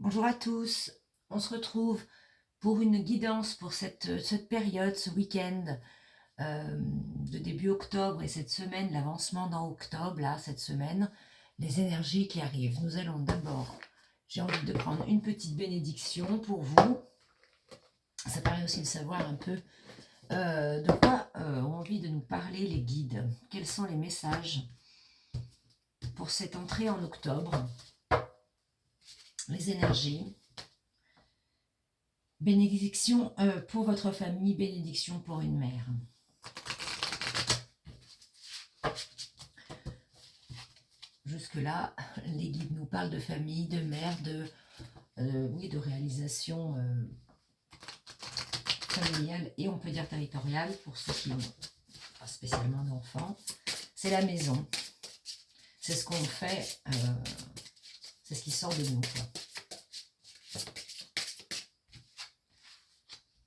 Bonjour à tous, on se retrouve pour une guidance pour cette période, ce week-end de début octobre et cette semaine, l'avancement dans octobre, là, cette semaine, les énergies qui arrivent. Nous allons d'abord, j'ai envie de prendre une petite bénédiction pour vous. Ça permet aussi de savoir un peu de quoi ont envie de nous parler les guides. Quels sont les messages pour cette entrée en octobre, les énergies. Bénédiction pour votre famille, bénédiction pour une mère. Jusque-là, les guides nous parlent de famille, de mère, oui, de réalisation familiale et on peut dire territoriale pour ceux qui n'ont pas spécialement d'enfants. C'est la maison. C'est ce qu'on fait, c'est ce qui sort de nous, quoi.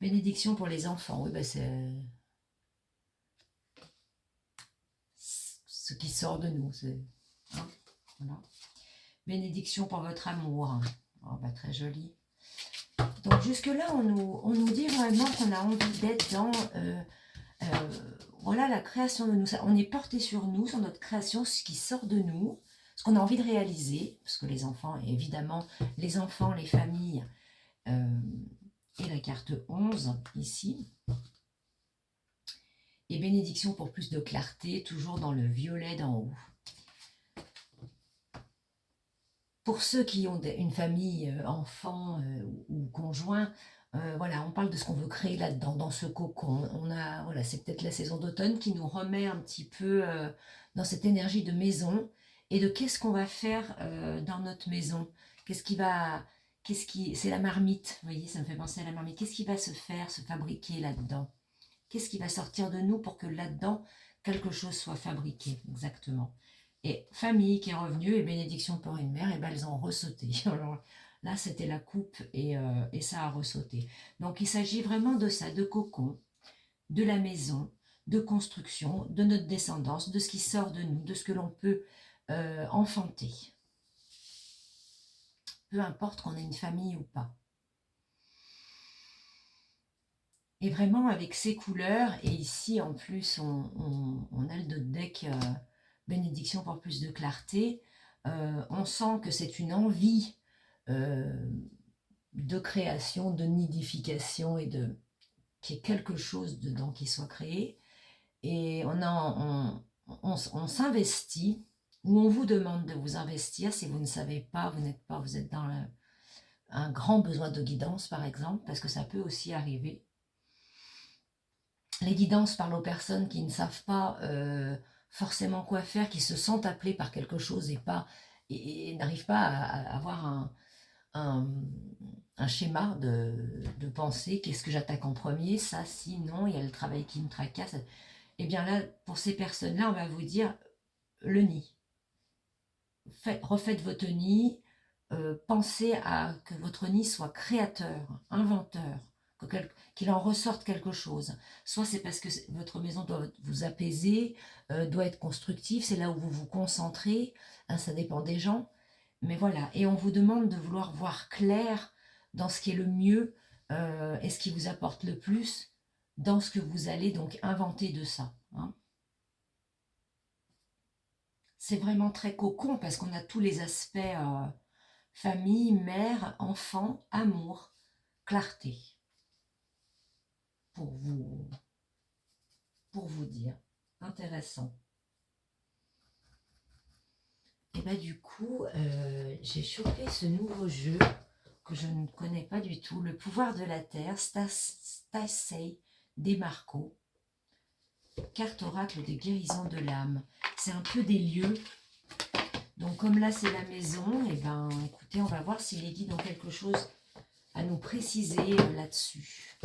Bénédiction pour les enfants, oui, ben c'est ce qui sort de nous. Hein, voilà. Bénédiction pour votre amour. Oh, bah, très joli. Donc jusque-là, on nous dit vraiment qu'on a envie d'être dans voilà, la création de nous. On est porté sur nous, sur notre création, ce qui sort de nous, ce qu'on a envie de réaliser, parce que les enfants, évidemment, les enfants, les familles, et la carte 11, ici. Et bénédiction pour plus de clarté, toujours dans le violet d'en haut. Pour ceux qui ont une famille, enfants ou conjoints, voilà, on parle de ce qu'on veut créer là-dedans, dans ce cocon. Voilà, c'est peut-être la saison d'automne qui nous remet un petit peu dans cette énergie de maison et de qu'est-ce qu'on va faire dans notre maison. C'est la marmite, vous voyez, ça me fait penser à la marmite. Qu'est-ce qui va se faire, se fabriquer là-dedans? Qu'est-ce qui va sortir de nous pour que là-dedans, quelque chose soit fabriqué, exactement. Et famille qui est revenue et bénédiction pour une mère, et ben elles ont ressauté. Alors là, c'était la coupe et ça a ressauté. Donc il s'agit vraiment de ça, de cocon, de la maison, de construction, de notre descendance, de ce qui sort de nous, de ce que l'on peut enfanter. Peu importe qu'on ait une famille ou pas. Et vraiment avec ces couleurs, et ici en plus on a le deck bénédiction pour plus de clarté, on sent que c'est une envie de création, de nidification et qu'il y ait quelque chose dedans qui soit créé. Et on s'investit, ou on vous demande de vous investir si vous ne savez pas, vous êtes dans un grand besoin de guidance par exemple, parce que ça peut aussi arriver. Les guidances parlent aux personnes qui ne savent pas forcément quoi faire, qui se sentent appelées par quelque chose et n'arrivent pas à avoir un schéma de pensée. Qu'est-ce que j'attaque en premier? Ça, si, non, il y a le travail qui me tracasse. Et bien là, pour ces personnes-là, on va vous dire le nid. Refaites votre nid, pensez à que votre nid soit créateur, inventeur, qu'il en ressorte quelque chose. Soit c'est parce que votre maison doit vous apaiser, doit être constructive, c'est là où vous vous concentrez, hein, ça dépend des gens. Mais voilà, et on vous demande de vouloir voir clair dans ce qui est le mieux et ce qui vous apporte le plus dans ce que vous allez donc inventer de ça. Hein. C'est vraiment très cocon parce qu'on a tous les aspects famille, mère, enfant, amour, clarté. Pour vous dire. Intéressant. Et bien du coup, j'ai chopé ce nouveau jeu que je ne connais pas du tout. Le pouvoir de la terre, Stasei Demarco. Carte oracle des guérisons de l'âme. C'est un peu des lieux. Donc comme là c'est la maison, et ben écoutez, on va voir si les guides ont quelque chose à nous préciser là-dessus.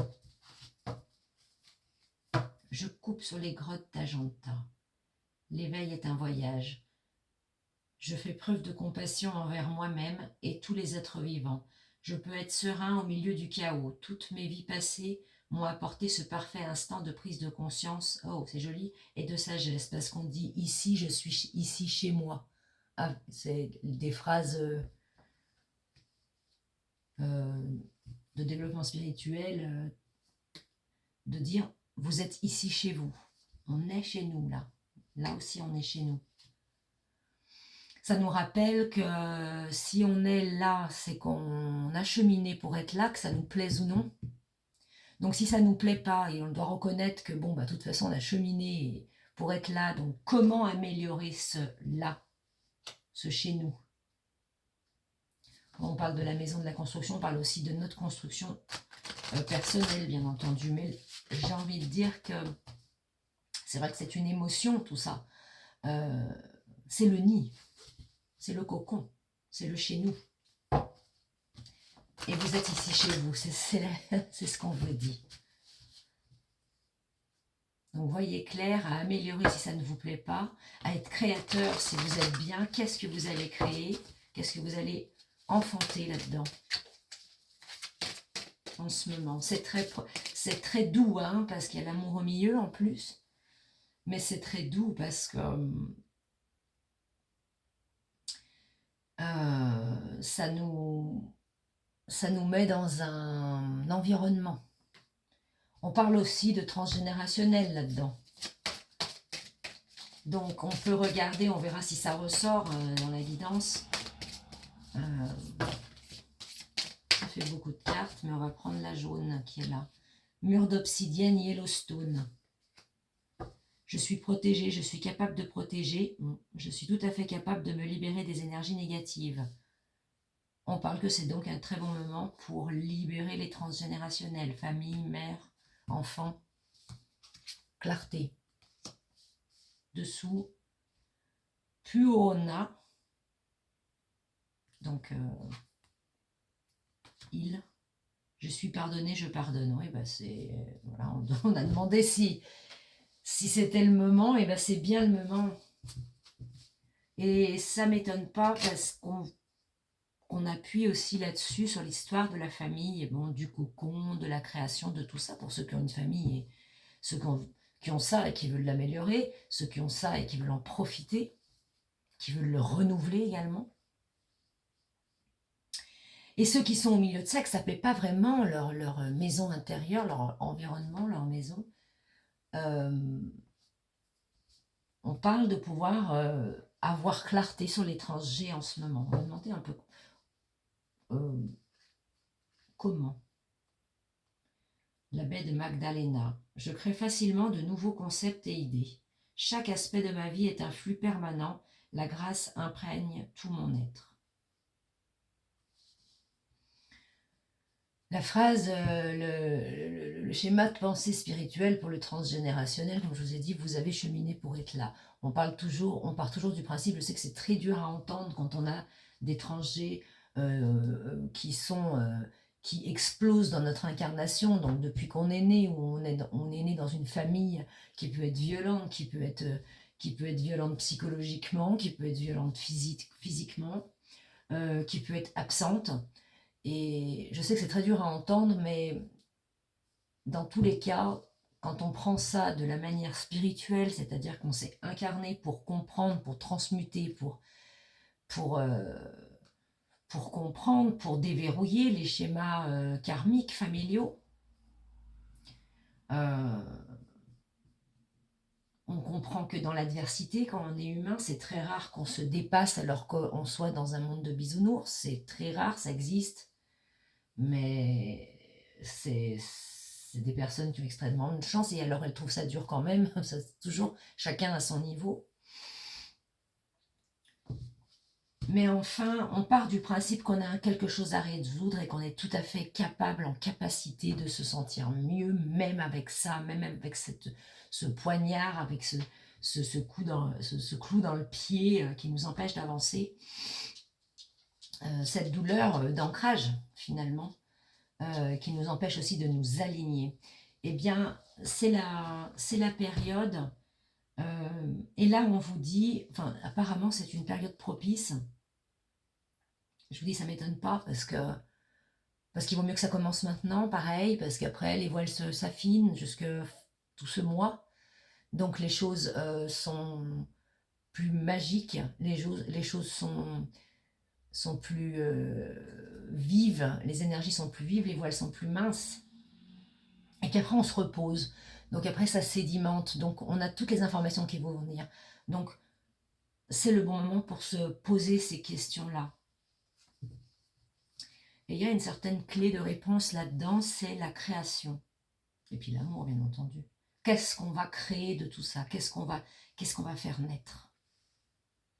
Je coupe sur les grottes d'Ajanta. L'éveil est un voyage. Je fais preuve de compassion envers moi-même et tous les êtres vivants. Je peux être serein au milieu du chaos. Toutes mes vies passées m'ont apporté ce parfait instant de prise de conscience, oh c'est joli, et de sagesse, parce qu'on dit ici, je suis ici chez moi. Ah, c'est des phrases de développement spirituel, de dire, vous êtes ici chez vous. On est chez nous, là. Là aussi, on est chez nous. Ça nous rappelle que si on est là, c'est qu'on a cheminé pour être là, que ça nous plaise ou non. Donc si ça ne nous plaît pas, et on doit reconnaître que bon, bah, de toute façon, on a cheminé pour être là, donc comment améliorer ce là, ce chez nous? Quand on parle de la maison de la construction, on parle aussi de notre construction personnelle, bien entendu, mais j'ai envie de dire que c'est vrai que c'est une émotion, tout ça. C'est le nid, c'est le cocon, c'est le chez nous. Et vous êtes ici chez vous, c'est ce qu'on vous dit. Donc voyez clair, à améliorer si ça ne vous plaît pas, à être créateur si vous êtes bien, qu'est-ce que vous allez créer, qu'est-ce que vous allez enfanter là-dedans en ce moment. C'est très doux, hein, parce qu'il y a l'amour au milieu en plus, mais c'est très doux parce que ça nous met dans un environnement. On parle aussi de transgénérationnel là-dedans. Donc on peut regarder, on verra si ça ressort dans la guidance. Ça fait beaucoup de cartes, mais on va prendre la jaune qui est là. Mur d'obsidienne Yellowstone. Je suis protégée, je suis capable de protéger. Je suis tout à fait capable de me libérer des énergies négatives. On parle que c'est donc un très bon moment pour libérer les transgénérationnels, famille, mère, enfant. Clarté. Dessous, Puona. Donc, il. Je suis pardonné, je pardonne. Oui, bah c'est. Voilà, on a demandé si c'était le moment, et ben c'est bien le moment. Et ça m'étonne pas parce qu'on appuie aussi là-dessus, sur l'histoire de la famille, et bon, du cocon, de la création, de tout ça, pour ceux qui ont une famille et ceux qui ont ça et qui veulent l'améliorer, ceux qui ont ça et qui veulent en profiter, qui veulent le renouveler également. Et ceux qui sont au milieu de ça, que ça ne plaît pas vraiment leur maison intérieure, leur environnement, leur maison, on parle de pouvoir avoir clarté sur l'étranger en ce moment. On va demander un peu comment. La baie de Magdalena. Je crée facilement de nouveaux concepts et idées. Chaque aspect de ma vie est un flux permanent. La grâce imprègne tout mon être. La phrase, le schéma de pensée spirituelle pour le transgénérationnel, comme je vous ai dit, vous avez cheminé pour être là. On part toujours du principe, je sais que c'est très dur à entendre quand on a d'étrangers qui explosent dans notre incarnation. Donc depuis qu'on est né, on est né dans une famille qui peut être violente, qui peut être violente psychologiquement, qui peut être violente physiquement, qui peut être absente. Et je sais que c'est très dur à entendre, mais dans tous les cas, quand on prend ça de la manière spirituelle, c'est-à-dire qu'on s'est incarné pour comprendre, pour transmuter, pour comprendre, pour déverrouiller les schémas karmiques, familiaux, on comprend que dans l'adversité, quand on est humain, c'est très rare qu'on se dépasse alors qu'on soit dans un monde de bisounours. C'est très rare, ça existe. Mais c'est des personnes qui ont extrêmement de chance, et alors elles trouvent ça dur quand même. Ça, toujours chacun à son niveau. Mais enfin, on part du principe qu'on a quelque chose à résoudre et qu'on est tout à fait capable, en capacité de se sentir mieux, même avec ça, même avec ce poignard, avec ce clou dans le pied qui nous empêche d'avancer. Cette douleur d'ancrage, finalement, qui nous empêche aussi de nous aligner. Eh bien, c'est la période, et là on vous dit, enfin apparemment c'est une période propice. Je vous dis, ça ne m'étonne pas parce qu'il vaut mieux que ça commence maintenant, pareil, parce qu'après les voiles s'affinent jusque tout ce mois. Donc les choses sont plus magiques, les choses sont plus vives vives, les énergies sont plus vives, les voiles sont plus minces, et qu'après on se repose. Donc après ça sédimente, donc on a toutes les informations qui vont venir. Donc c'est le bon moment pour se poser ces questions-là. Et il y a une certaine clé de réponse là-dedans, c'est la création. Et puis l'amour, bien entendu. Qu'est-ce qu'on va créer de tout ça? Qu'est-ce qu'on va faire naître?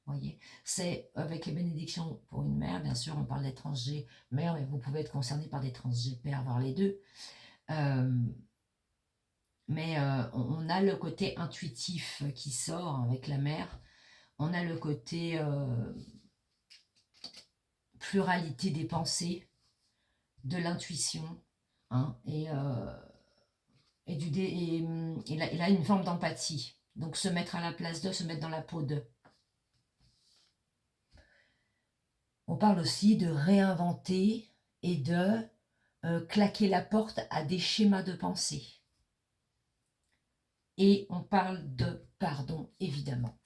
Voyez, c'est avec les bénédictions pour une mère, bien sûr, on parle des transgés mères, mais vous pouvez être concerné par des transgés pères, voire les deux. Mais on a le côté intuitif qui sort avec la mère. On a le côté pluralité des pensées, de l'intuition, hein, et là, une forme d'empathie. Donc se mettre à la place d'eux, se mettre dans la peau d'eux. On parle aussi de réinventer et de claquer la porte à des schémas de pensée. Et on parle de pardon, évidemment.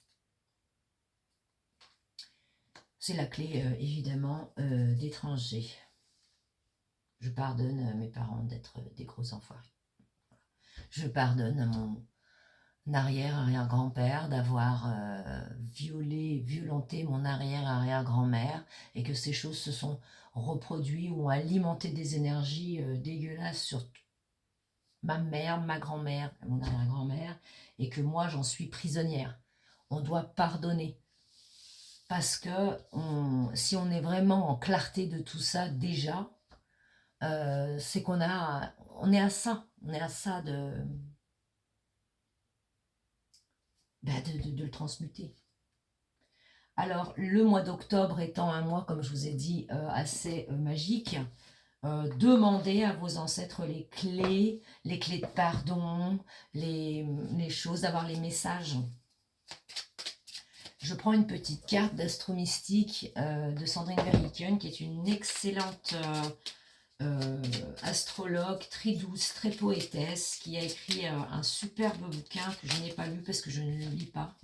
C'est la clé, évidemment, d'étrangers. Je pardonne à mes parents d'être des gros enfoirés. Je pardonne à mon arrière-arrière-grand-père d'avoir violenté mon arrière-arrière-grand-mère et que ces choses se sont reproduites ou ont alimenté des énergies dégueulasses sur ma mère, ma grand-mère, mon arrière-grand-mère, et que moi j'en suis prisonnière. On doit pardonner. Parce que si on est vraiment en clarté de tout ça déjà, c'est on est à ça. On est à ça de le transmuter. Alors, le mois d'octobre étant un mois, comme je vous ai dit, assez magique, demandez à vos ancêtres les clés de pardon, les choses, d'avoir les messages. Je prends une petite carte d'astro-mystique de Sandrine Berriken, qui est une excellente astrologue, très douce, très poétesse, qui a écrit un superbe bouquin que je n'ai pas lu parce que je ne le lis pas,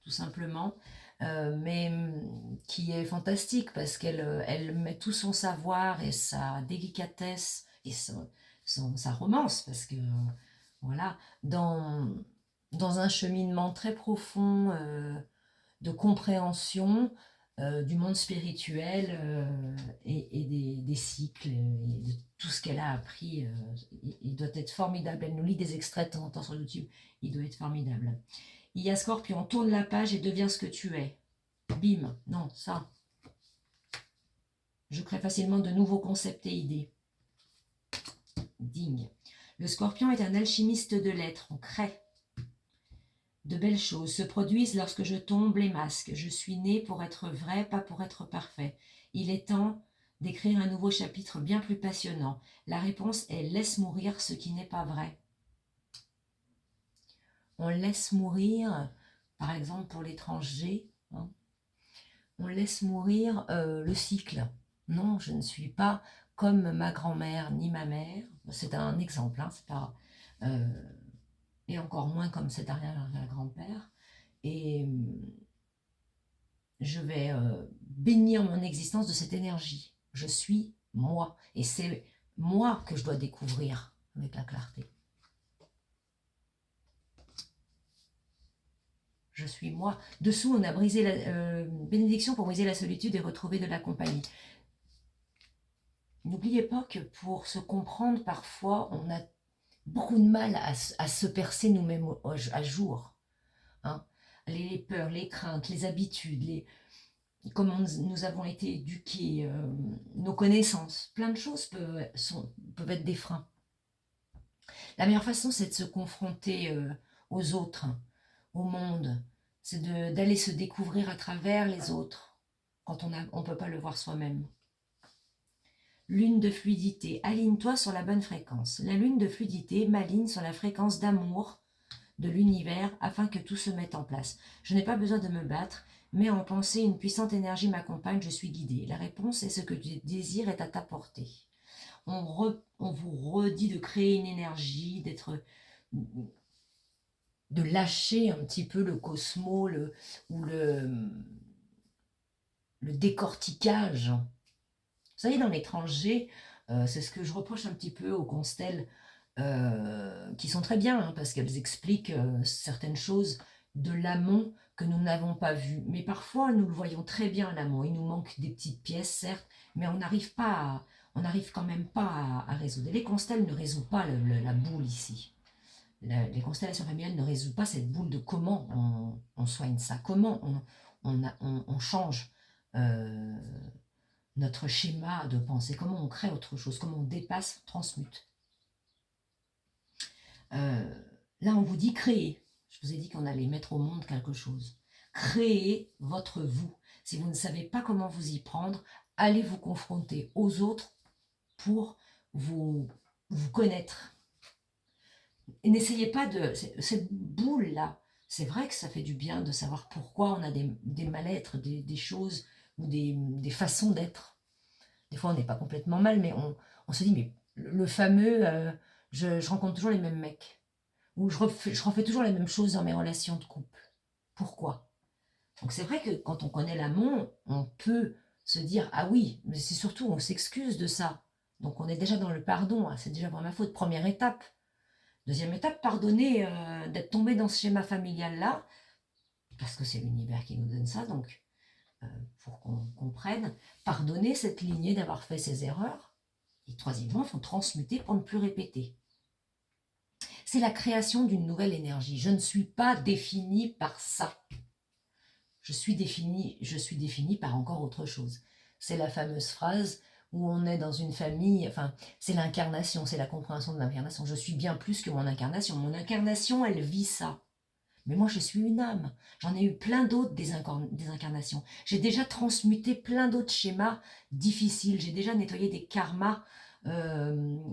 tout simplement, mais qui est fantastique parce qu'elle met tout son savoir et sa délicatesse et sa romance, parce que voilà, dans un cheminement très profond de compréhension du monde spirituel et des cycles et de tout ce qu'elle a appris. Il doit être formidable. Elle nous lit des extraits de temps en temps sur YouTube. Il doit être formidable. Il y a Scorpion, tourne la page et deviens ce que tu es. Bim, non, ça. Je crée facilement de nouveaux concepts et idées. Digne. Le Scorpion est un alchimiste de l'être. On crée. De belles choses se produisent lorsque je tombe les masques. Je suis né pour être vrai, pas pour être parfait. Il est temps d'écrire un nouveau chapitre bien plus passionnant. La réponse est « laisse mourir ce qui n'est pas vrai ». On laisse mourir, par exemple pour l'étranger, hein, on laisse mourir le cycle. Non, je ne suis pas comme ma grand-mère ni ma mère. C'est un exemple, hein, c'est pas... et encore moins comme cet arrière-grand-père. Et je vais bénir mon existence de cette énergie. Je suis moi. Et c'est moi que je dois découvrir avec la clarté. Je suis moi. Dessous, on a brisé la bénédiction pour briser la solitude et retrouver de la compagnie. N'oubliez pas que pour se comprendre, parfois, on a beaucoup de mal à se percer nous-mêmes à jour. Hein. Les peurs, les craintes, les habitudes, comment nous avons été éduqués, nos connaissances, plein de choses peuvent être des freins. La meilleure façon, c'est de se confronter aux autres, au monde, c'est d'aller se découvrir à travers les autres, quand on ne peut pas le voir soi-même. Lune de fluidité, aligne-toi sur la bonne fréquence. La lune de fluidité m'aligne sur la fréquence d'amour de l'univers afin que tout se mette en place. Je n'ai pas besoin de me battre, mais en pensée, une puissante énergie m'accompagne, je suis guidée. La réponse est ce que tu désires est à ta portée. On vous redit de créer une énergie, de lâcher un petit peu le cosmos ou le décortiquage savez, dans l'étranger, c'est ce que je reproche un petit peu aux constelles, qui sont très bien, hein, parce qu'elles expliquent certaines choses de l'amont que nous n'avons pas vues. Mais parfois, nous le voyons très bien, l'amont. Il nous manque des petites pièces, certes, mais on n'arrive quand même pas à résoudre. Et les constelles ne résout pas la boule ici. Les constellations familiales ne résout pas cette boule de comment on soigne ça, comment on change euh, notre schéma de pensée, comment on crée autre chose, comment on dépasse, transmute. Là, on vous dit créer. Je vous ai dit qu'on allait mettre au monde quelque chose. Créez votre vous. Si vous ne savez pas comment vous y prendre, allez vous confronter aux autres pour vous connaître. Et n'essayez pas de... Cette boule-là, c'est vrai que ça fait du bien de savoir pourquoi on a des mal-être, des choses ou des façons d'être. Des fois, on n'est pas complètement mal, mais on se dit, mais le fameux, je rencontre toujours les mêmes mecs. Ou je refais toujours la même chose dans mes relations de couple. Pourquoi? Donc c'est vrai que quand on connaît l'amont, on peut se dire, ah oui, mais c'est surtout, on s'excuse de ça. Donc on est déjà dans le pardon, c'est déjà pas ma faute. Première étape. Deuxième étape, pardonner d'être tombé dans ce schéma familial-là, parce que c'est l'univers qui nous donne ça, donc pour qu'on comprenne, pardonner cette lignée d'avoir fait ces erreurs. Et troisièmement, il faut transmuter pour ne plus répéter. C'est la création d'une nouvelle énergie. Je ne suis pas définie par ça. Je suis définie par encore autre chose. C'est la fameuse phrase où on est dans une famille, enfin, c'est l'incarnation, c'est la compréhension de l'incarnation. Je suis bien plus que mon incarnation. Mon incarnation, elle vit ça. Mais moi, je suis une âme. J'en ai eu plein d'autres des incarnations. J'ai déjà transmuté plein d'autres schémas difficiles. J'ai déjà nettoyé des karmas.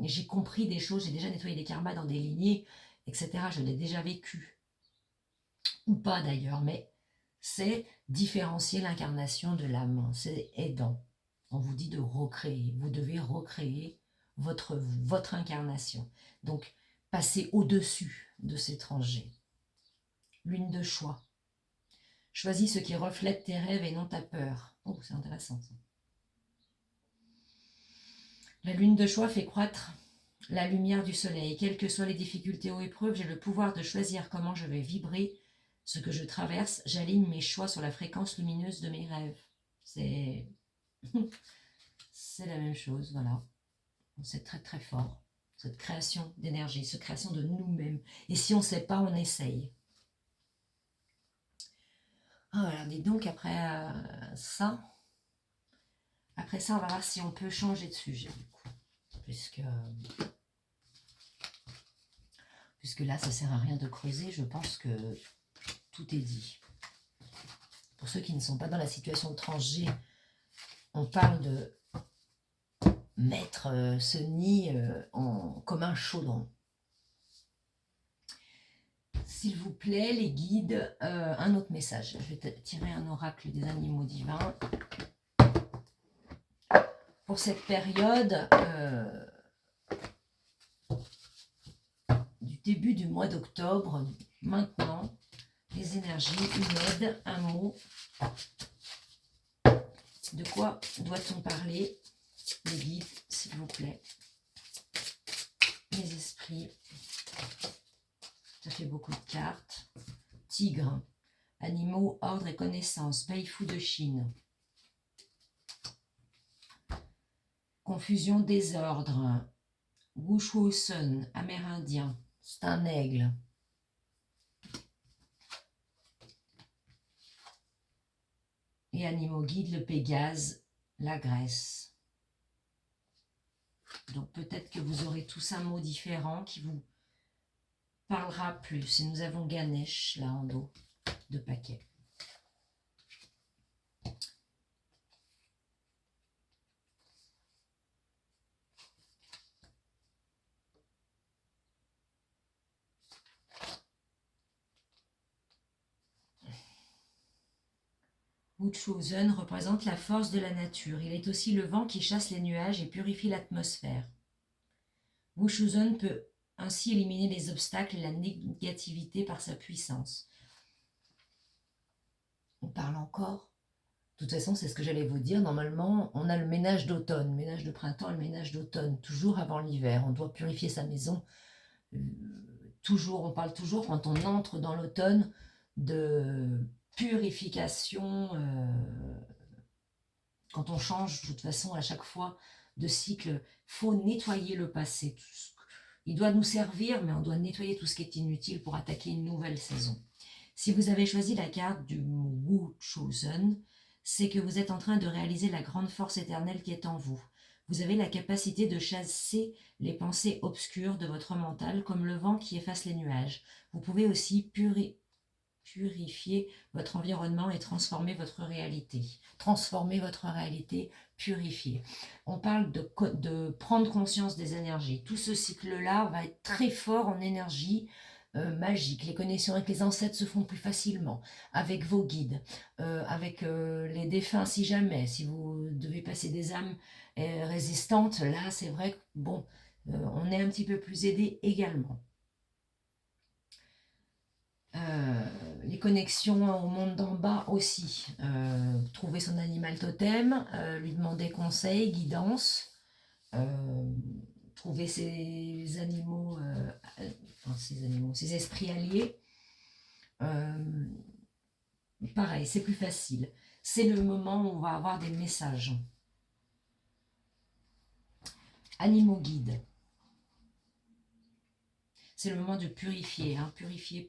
J'ai compris des choses. J'ai déjà nettoyé des karmas dans des lignées, etc. Je l'ai déjà vécu. Ou pas d'ailleurs, mais c'est différencier l'incarnation de l'âme. C'est aidant. On vous dit de recréer. Vous devez recréer votre incarnation. Donc, passez au-dessus de cet étranger. Lune de choix. Choisis ce qui reflète tes rêves et non ta peur. Oh, c'est intéressant ça. La lune de choix fait croître la lumière du soleil. Quelles que soient les difficultés ou épreuves, j'ai le pouvoir de choisir comment je vais vibrer ce que je traverse. J'aligne mes choix sur la fréquence lumineuse de mes rêves. C'est la même chose, voilà. C'est très très fort. Cette création d'énergie, cette création de nous-mêmes. Et si on ne sait pas, on essaye. Ah, alors, dis donc, après ça, on va voir si on peut changer de sujet, du coup. Puisque là, ça ne sert à rien de creuser, je pense que tout est dit. Pour ceux qui ne sont pas dans la situation de trancher, on parle de mettre ce nid comme un chaudron. S'il vous plaît, les guides, un autre message. Je vais tirer un oracle des animaux divins. Pour cette période du début du mois d'octobre, maintenant, les énergies, une aide, un mot. De quoi doit-on parler, les guides, s'il vous plaît? Les esprits. Ça fait beaucoup de cartes. Tigre. Animaux, ordre et connaissance. Beifu de Chine. Confusion, désordre. Wushuosun, amérindien. C'est un aigle. Et animaux guides, le Pégase, la Grèce. Donc peut-être que vous aurez tous un mot différent qui vous parlera plus. Et nous avons Ganesh là en dos de paquet. Wuchosen représente la force de la nature. Il est aussi le vent qui chasse les nuages et purifie l'atmosphère. Wuchosen peut ainsi éliminer les obstacles et la négativité par sa puissance. On parle encore De toute façon, c'est ce que j'allais vous dire. Normalement, on a le ménage d'automne, le ménage de printemps et le ménage d'automne, toujours avant l'hiver. On doit purifier sa maison. Toujours, on parle toujours quand on entre dans l'automne de purification. Quand on change, de toute façon, à chaque fois de cycle, faut nettoyer le passé. Il doit nous servir, mais on doit nettoyer tout ce qui est inutile pour attaquer une nouvelle saison. Si vous avez choisi la carte du Wu Chosen, c'est que vous êtes en train de réaliser la grande force éternelle qui est en vous. Vous avez la capacité de chasser les pensées obscures de votre mental comme le vent qui efface les nuages. Vous pouvez aussi purifier votre environnement et transformer votre réalité. Transformer votre réalité, purifier. On parle de prendre conscience des énergies. Tout ce cycle-là va être très fort en énergie magique. Les connexions avec les ancêtres se font plus facilement, avec vos guides, avec les défunts si jamais, si vous devez passer des âmes résistantes, là c'est vrai que bon, on est un petit peu plus aidé également. Les connexions au monde d'en bas aussi. Trouver son animal totem, lui demander conseil, guidance, trouver ses animaux, ses esprits alliés. Pareil, c'est plus facile. C'est le moment où on va avoir des messages. Animaux guides. C'est le moment de purifier, hein, purifier.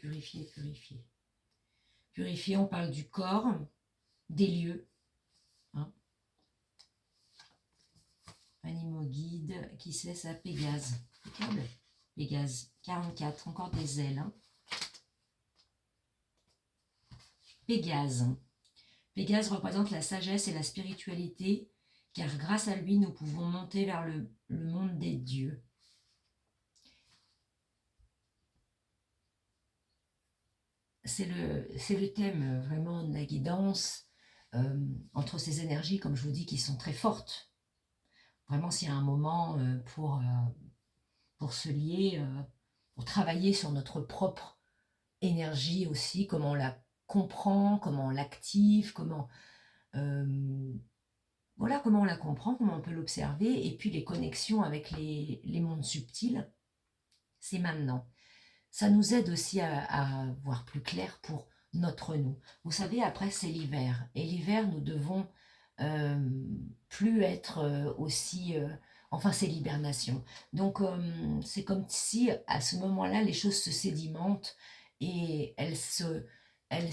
Purifier, on parle du corps, des lieux. Hein. Animaux guides, qui c'est ça? Pégase. Regarde, Pégase, 44, encore des ailes. Hein. Pégase. Pégase représente la sagesse et la spiritualité, car grâce à lui, nous pouvons monter vers le monde des dieux. C'est le thème vraiment de la guidance entre ces énergies, comme je vous dis, qui sont très fortes. Vraiment, s'il y a un moment pour se lier, pour travailler sur notre propre énergie aussi, comment on la comprend, comment on l'active, comment on la comprend, comment on peut l'observer, et puis les connexions avec les mondes subtils, c'est maintenant. Ça nous aide aussi à voir plus clair pour notre nous. Vous savez, après c'est l'hiver, et l'hiver nous devons plus être aussi... enfin, c'est l'hibernation. Donc, c'est comme si, à ce moment-là, les choses se sédimentent et elles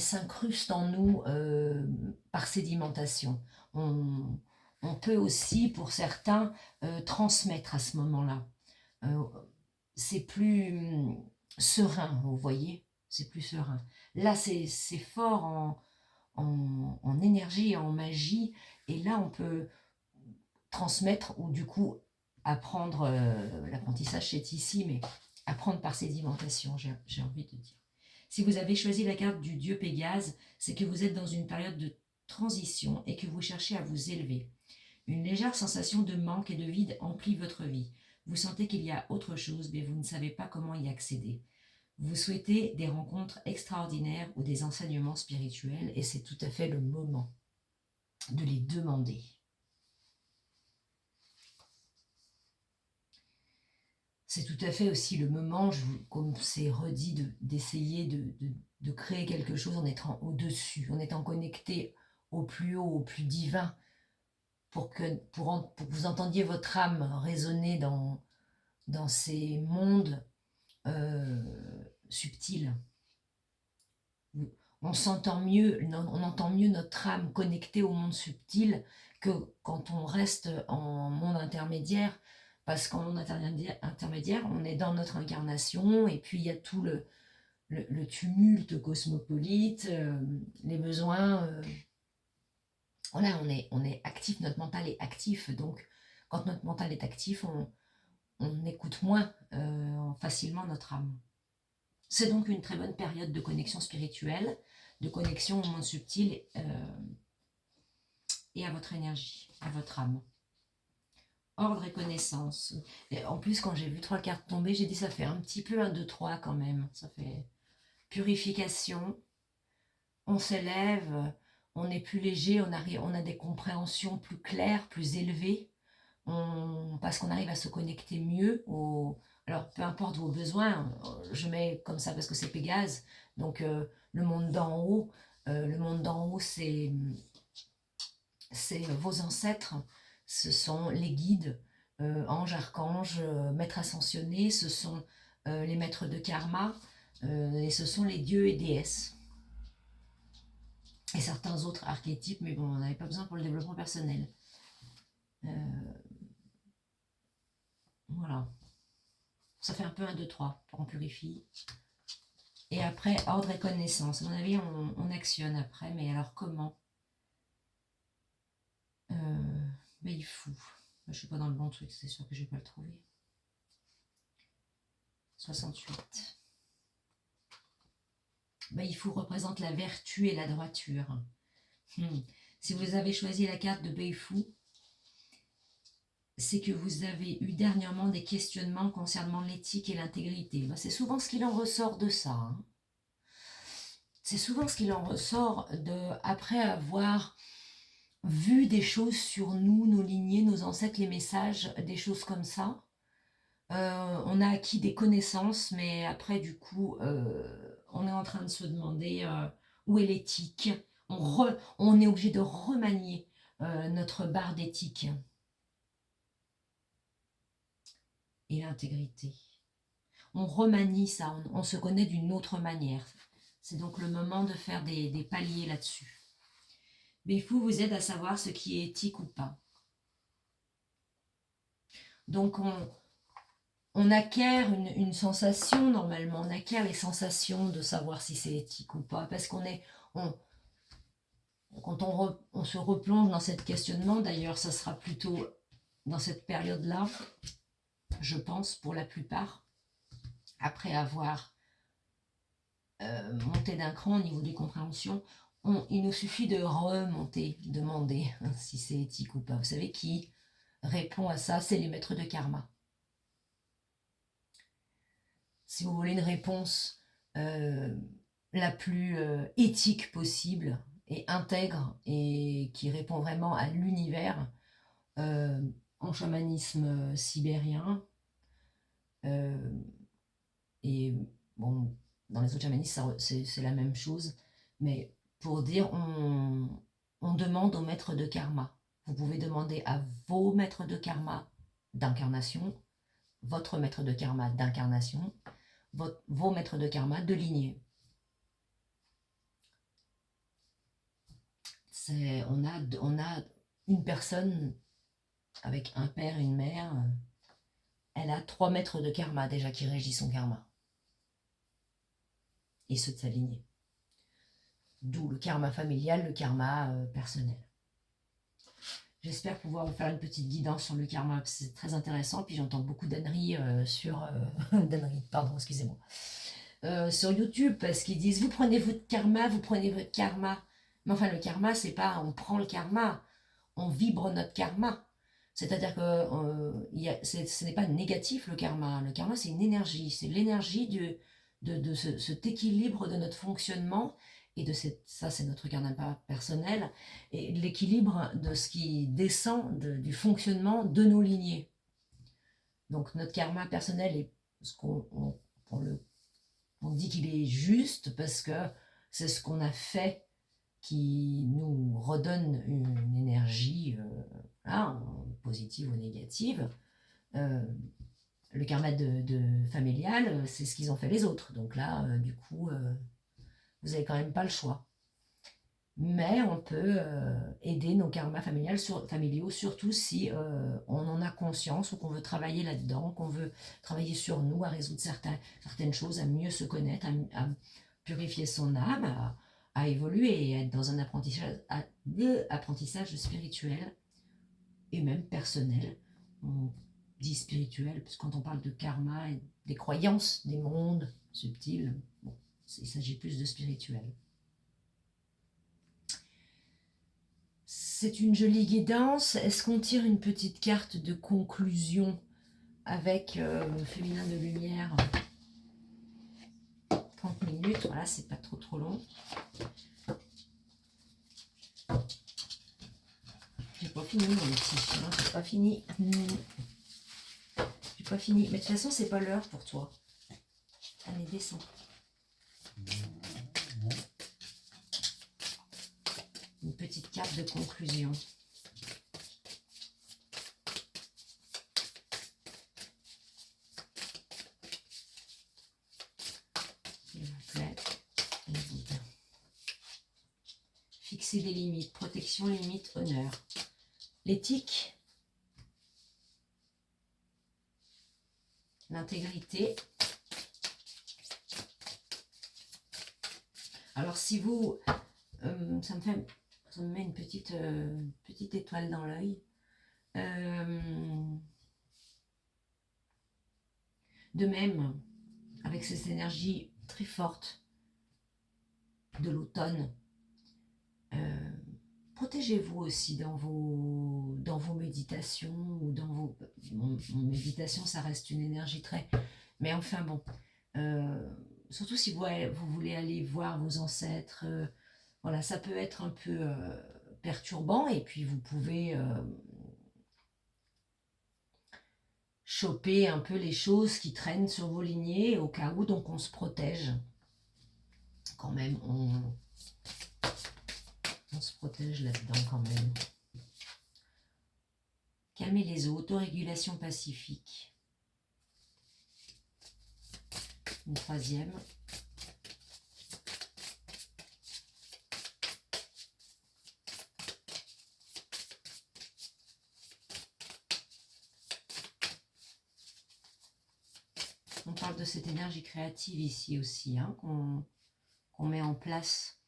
s'incrustent en nous par sédimentation. On peut aussi, pour certains, transmettre à ce moment-là. Euh, c'est plus serein, vous voyez, c'est plus serein. Là, c'est fort en énergie et en magie, et là, on peut transmettre ou du coup apprendre, l'apprentissage c'est ici, mais apprendre par sédimentation, j'ai envie de dire. Si vous avez choisi la carte du dieu Pégase, c'est que vous êtes dans une période de transition et que vous cherchez à vous élever. Une légère sensation de manque et de vide emplit votre vie. Vous sentez qu'il y a autre chose, mais vous ne savez pas comment y accéder. Vous souhaitez des rencontres extraordinaires ou des enseignements spirituels, et c'est tout à fait le moment de les demander. C'est tout à fait aussi le moment, comme c'est redit, d'essayer de créer quelque chose en étant au-dessus, en étant connecté au plus haut, au plus divin, pour que vous entendiez votre âme résonner dans ces mondes subtils. On s'entend mieux, on entend mieux notre âme connectée au monde subtil que quand on reste en monde intermédiaire, parce qu'en monde intermédiaire, on est dans notre incarnation, et puis il y a tout le tumulte cosmopolite, les besoins. Voilà, on est actif, notre mental est actif, donc quand notre mental est actif, on écoute moins facilement notre âme. C'est donc une très bonne période de connexion spirituelle, de connexion au monde subtil et à votre énergie, à votre âme. Ordre et connaissance. Et en plus, quand j'ai vu 3 cartes tomber, j'ai dit ça fait un petit peu 1, 2, 3 quand même. Ça fait purification, on s'élève, on est plus léger, on a des compréhensions plus claires, plus élevées, parce qu'on arrive à se connecter mieux alors peu importe vos besoins, je mets comme ça parce que c'est Pégase, donc le monde d'en haut, c'est vos ancêtres, ce sont les guides, anges, archanges, maîtres ascensionnés, ce sont les maîtres de karma, et ce sont les dieux et déesses. Et certains autres archétypes, mais bon, on n'avait pas besoin pour le développement personnel. Voilà. Ça fait un peu 1, 2, 3, on purifie. Et après, ordre et connaissance. À mon avis, on actionne après, mais alors comment ben, il faut. Je ne suis pas dans le bon truc, c'est sûr que je ne vais pas le trouver. 68. Ben, il faut représente la vertu et la droiture. Si vous avez choisi la carte de Beifu, c'est que vous avez eu dernièrement des questionnements concernant l'éthique et l'intégrité. Ben, c'est souvent ce qu'il en ressort de ça. Hein. C'est souvent ce qu'il en ressort après avoir vu des choses sur nous, nos lignées, nos ancêtres, les messages, des choses comme ça. On a acquis des connaissances, mais après, du coup, on est en train de se demander où est l'éthique. On est obligé de remanier notre barre d'éthique et l'intégrité. On remanie ça, on se connaît d'une autre manière. C'est donc le moment de faire des paliers là-dessus. Beifu vous aide à savoir ce qui est éthique ou pas. Donc on acquiert une sensation, normalement, on acquiert les sensations de savoir si c'est éthique ou pas, parce quand on se replonge dans cet questionnement, d'ailleurs, ça sera plutôt dans cette période-là, je pense, pour la plupart, après avoir monté d'un cran au niveau des compréhensions, il nous suffit de remonter, demander si c'est éthique ou pas. Vous savez qui répond à ça? C'est les maîtres de karma. Si vous voulez une réponse la plus éthique possible et intègre et qui répond vraiment à l'univers en chamanisme sibérien et bon, dans les autres chamanismes c'est la même chose, mais pour dire on demande aux maîtres de karma. Vous pouvez demander à vos maîtres de karma d'incarnation, votre maître de karma d'incarnation, vos maîtres de karma de lignée. On a une personne avec un père et une mère, elle a 3 maîtres de karma déjà qui régissent son karma. Et ceux de sa lignée. D'où le karma familial, le karma personnel. J'espère pouvoir vous faire une petite guidance sur le karma, c'est très intéressant. Puis j'entends beaucoup d'âneries sur YouTube, parce qu'ils disent vous prenez votre karma, vous prenez votre karma. Mais enfin, le karma, c'est pas on prend le karma, on vibre notre karma. C'est-à-dire que ce n'est pas négatif le karma. Le karma, c'est une énergie. C'est l'énergie de cet équilibre de notre fonctionnement et ça, c'est notre karma personnel, et l'équilibre de ce qui descend du fonctionnement de nos lignées. Donc notre karma personnel est ce on dit qu'il est juste parce que c'est ce qu'on a fait qui nous redonne une énergie positive ou négative. Le karma de familial, c'est ce qu'ils ont fait les autres. Donc là, du coup, vous n'avez quand même pas le choix. Mais on peut aider nos karmas familiaux, surtout si on en a conscience ou qu'on veut travailler là-dedans, qu'on veut travailler sur nous, à résoudre certaines choses, à mieux se connaître, à purifier son âme, à évoluer et être dans un apprentissage spirituel et même personnel. On dit spirituel, parce que quand on parle de karma et des croyances, des mondes subtils, bon, il s'agit plus de spirituel. C'est une jolie guidance. Est-ce qu'on tire une petite carte de conclusion avec féminin de lumière? 30 minutes, voilà, c'est pas trop long. J'ai pas fini mon petit chien, j'ai pas fini. J'ai pas fini. Mais de toute façon, c'est pas l'heure pour toi. Allez, descends. Une petite carte de conclusion. S'il vous plaît. Le guide. Fixer des limites. Protection, limite, honneur. L'éthique. L'intégrité. Alors si vous... ça me met une petite étoile dans l'œil. De même, avec cette énergie très forte de l'automne, protégez-vous aussi dans vos méditations ou dans vos... Mon méditation, ça reste une énergie très... Mais enfin bon, surtout si vous voulez aller voir vos ancêtres, voilà, ça peut être un peu perturbant et puis vous pouvez choper un peu les choses qui traînent sur vos lignées au cas où, donc on se protège. Quand même, on se protège là-dedans quand même. Calmer les eaux, autorégulation pacifique. Une troisième. On parle de cette énergie créative ici aussi, hein, qu'on met en place.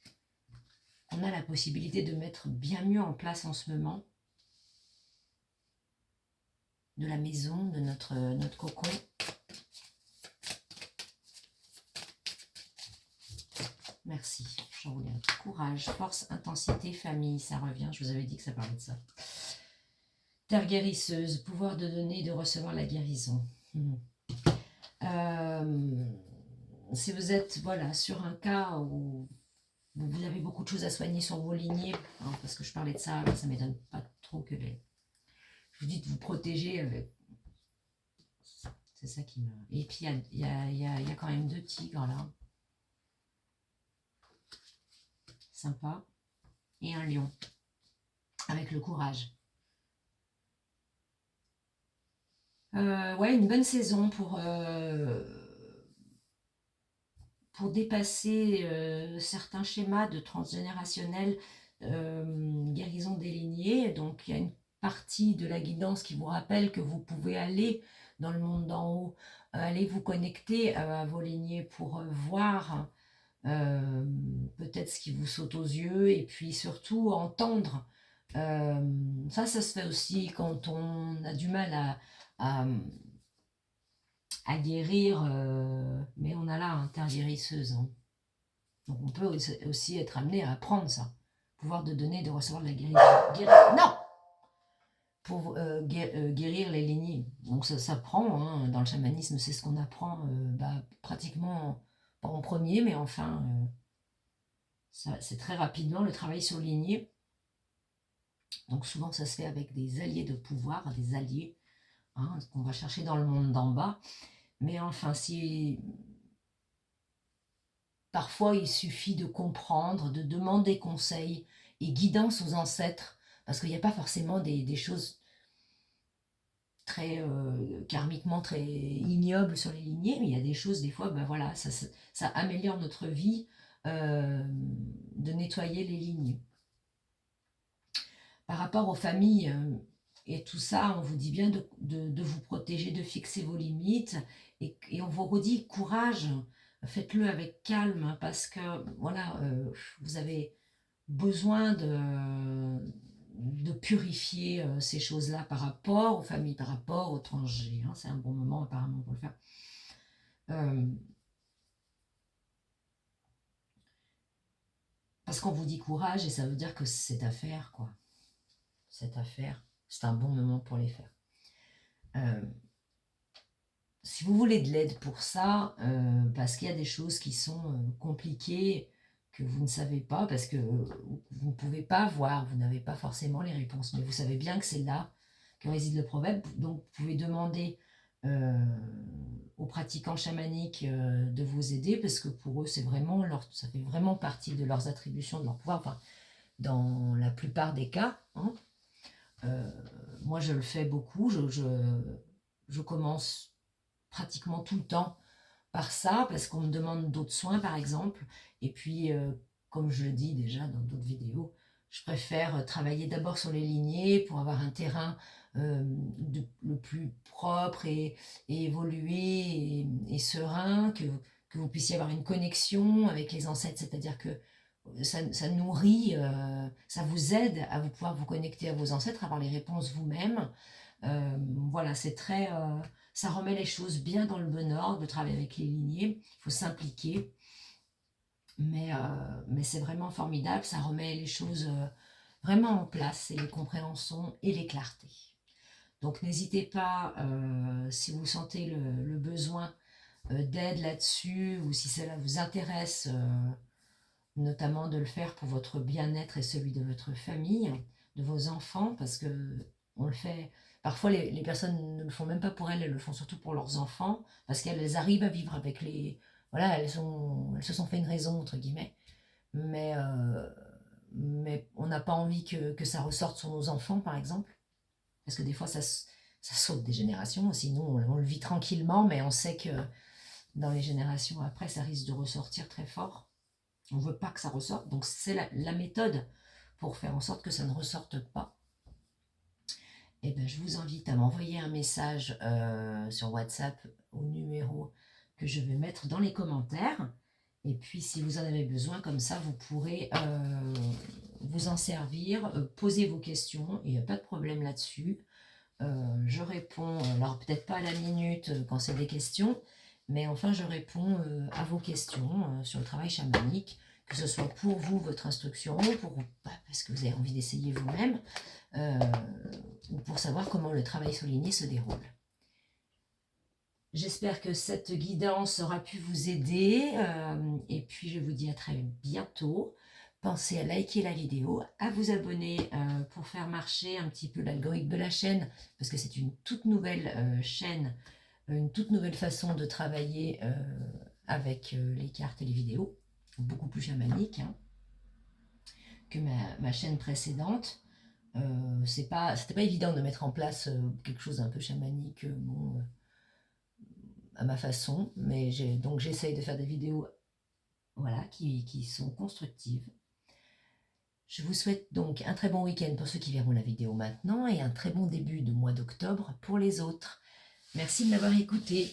On a la possibilité de mettre bien mieux en place en ce moment. De la maison, de notre cocon. Merci. J'en voulais un. Courage, force, intensité, famille. Ça revient, je vous avais dit que ça parlait de ça. Terre guérisseuse, pouvoir de donner et de recevoir la guérison. Si vous êtes voilà, sur un cas où vous avez beaucoup de choses à soigner sur vos lignées, hein, parce que je parlais de ça, ça ne m'étonne pas trop que les... Je vous dis de vous protéger avec... C'est ça qui me... Et puis il y a quand même 2 tigres là. Sympa. Et un lion. Avec le courage. Ouais, une bonne saison pour dépasser certains schémas de transgénérationnel, guérison des lignées. Donc, il y a une partie de la guidance qui vous rappelle que vous pouvez aller dans le monde d'en haut, aller vous connecter à vos lignées pour voir peut-être ce qui vous saute aux yeux et puis surtout entendre. Ça se fait aussi quand on a du mal à guérir, mais on a là un terre guérisseuse. Hein. Donc on peut aussi être amené à apprendre ça. Pouvoir de donner, de recevoir de la guérison. Non, pour guérir les lignées. Donc ça s'apprend, hein, dans le chamanisme, c'est ce qu'on apprend pratiquement, pas en premier, mais enfin, c'est très rapidement le travail sur lignée. Donc souvent ça se fait avec des alliés de pouvoir, des alliés, hein, qu'on va chercher dans le monde d'en bas. Mais enfin, si parfois il suffit de comprendre, de demander conseil et guidance aux ancêtres, parce qu'il n'y a pas forcément des choses très karmiquement très ignobles sur les lignées, mais il y a des choses, des fois, ben voilà, ça améliore notre vie de nettoyer les lignes. Par rapport aux familles et tout ça, on vous dit bien de vous protéger, de fixer vos limites, et on vous redit courage, faites-le avec calme, parce que voilà, vous avez besoin de purifier ces choses-là par rapport aux familles, par rapport aux étrangers. Hein, c'est un bon moment apparemment pour le faire. Parce qu'on vous dit courage et ça veut dire que c'est à faire, quoi. C'est à faire. C'est un bon moment pour les faire. Si vous voulez de l'aide pour ça, parce qu'il y a des choses qui sont compliquées, que vous ne savez pas parce que vous ne pouvez pas voir, vous n'avez pas forcément les réponses, mais vous savez bien que c'est là que réside le problème. Donc vous pouvez demander aux pratiquants chamaniques de vous aider parce que pour eux c'est vraiment ça fait vraiment partie de leurs attributions, de leur pouvoir, enfin, dans la plupart des cas. Hein. Moi je le fais beaucoup, je commence pratiquement tout le temps par ça, parce qu'on me demande d'autres soins par exemple, et puis comme je le dis déjà dans d'autres vidéos, je préfère travailler d'abord sur les lignées pour avoir un terrain le plus propre et évolué et serein, que vous puissiez avoir une connexion avec les ancêtres, c'est-à-dire que ça nourrit, ça vous aide à vous pouvoir vous connecter à vos ancêtres, avoir les réponses vous-même. Voilà, c'est très... ça remet les choses bien dans le bon ordre, de travailler avec les lignées. Il faut s'impliquer. Mais c'est vraiment formidable. Ça remet les choses vraiment en place, et les compréhensions et les clartés. Donc n'hésitez pas, si vous sentez le besoin d'aide là-dessus, ou si cela vous intéresse, notamment de le faire pour votre bien-être et celui de votre famille, de vos enfants, parce que on le fait. Parfois, les personnes ne le font même pas pour elles, elles le font surtout pour leurs enfants, parce qu'elles arrivent à vivre avec les. Voilà, elles se sont fait une raison, entre guillemets. Mais, mais on n'a pas envie que ça ressorte sur nos enfants, par exemple, parce que des fois, ça saute des générations. Sinon, on le vit tranquillement, mais on sait que dans les générations après, ça risque de ressortir très fort. On ne veut pas que ça ressorte, donc c'est la méthode pour faire en sorte que ça ne ressorte pas. Et ben, je vous invite à m'envoyer un message sur WhatsApp au numéro que je vais mettre dans les commentaires. Et puis, si vous en avez besoin, comme ça, vous pourrez vous en servir, poser vos questions. Il n'y a pas de problème là-dessus. Je réponds, alors peut-être pas à la minute quand c'est des questions, mais enfin, je réponds à vos questions sur le travail chamanique, que ce soit pour vous, votre instruction, parce que vous avez envie d'essayer vous-même, ou pour savoir comment le travail souligné se déroule. J'espère que cette guidance aura pu vous aider, et puis je vous dis à très bientôt. Pensez à liker la vidéo, à vous abonner pour faire marcher un petit peu l'algorithme de la chaîne, parce que c'est une toute nouvelle chaîne, une toute nouvelle façon de travailler avec les cartes et les vidéos, beaucoup plus chamanique hein, que ma chaîne précédente. C'était pas évident de mettre en place quelque chose d'un peu chamanique, à ma façon, mais donc j'essaye de faire des vidéos voilà, qui sont constructives. Je vous souhaite donc un très bon week-end pour ceux qui verront la vidéo maintenant et un très bon début de mois d'octobre pour les autres. Merci de m'avoir écouté.